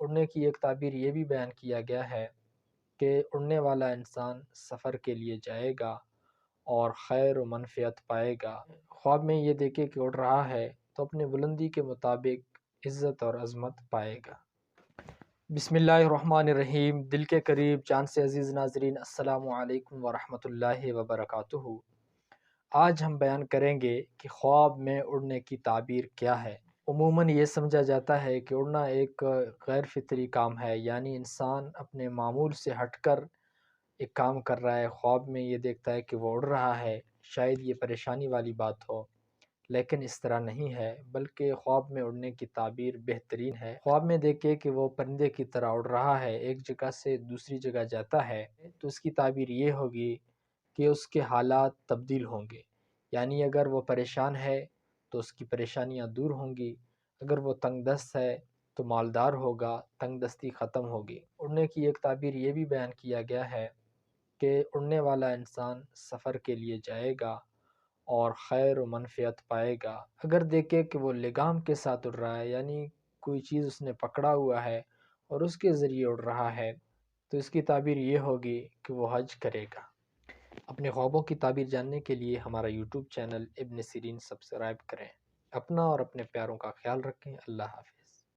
اڑنے کی ایک تعبیر یہ بھی بیان کیا گیا ہے کہ اڑنے والا انسان سفر کے لیے جائے گا اور خیر و منفعت پائے گا۔ خواب میں یہ دیکھے کہ اڑ رہا ہے تو اپنے بلندی کے مطابق عزت اور عظمت پائے گا۔ بسم اللہ الرحمن الرحیم۔ دل کے قریب جان سے عزیز ناظرین، السلام علیکم ورحمۃ اللہ وبرکاتہ۔ آج ہم بیان کریں گے کہ خواب میں اڑنے کی تعبیر کیا ہے۔ عموماً یہ سمجھا جاتا ہے کہ اڑنا ایک غیر فطری کام ہے، یعنی انسان اپنے معمول سے ہٹ کر ایک کام کر رہا ہے، خواب میں یہ دیکھتا ہے کہ وہ اڑ رہا ہے، شاید یہ پریشانی والی بات ہو، لیکن اس طرح نہیں ہے، بلکہ خواب میں اڑنے کی تعبیر بہترین ہے۔ خواب میں دیکھے کہ وہ پرندے کی طرح اڑ رہا ہے، ایک جگہ سے دوسری جگہ جاتا ہے، تو اس کی تعبیر یہ ہوگی کہ اس کے حالات تبدیل ہوں گے، یعنی اگر وہ پریشان ہے تو اس کی پریشانیاں دور ہوں گی، اگر وہ تنگ دست ہے تو مالدار ہوگا، تنگ دستی ختم ہوگی۔ اڑنے کی ایک تعبیر یہ بھی بیان کیا گیا ہے کہ اڑنے والا انسان سفر کے لیے جائے گا اور خیر و منفعت پائے گا۔ اگر دیکھے کہ وہ لگام کے ساتھ اڑ رہا ہے، یعنی کوئی چیز اس نے پکڑا ہوا ہے اور اس کے ذریعے اڑ رہا ہے، تو اس کی تعبیر یہ ہوگی کہ وہ حج کرے گا۔ اپنے خوابوں کی تعبیر جاننے کے لیے ہمارا یوٹیوب چینل ابن سیرین سبسکرائب کریں۔ اپنا اور اپنے پیاروں کا خیال رکھیں۔ اللہ حافظ۔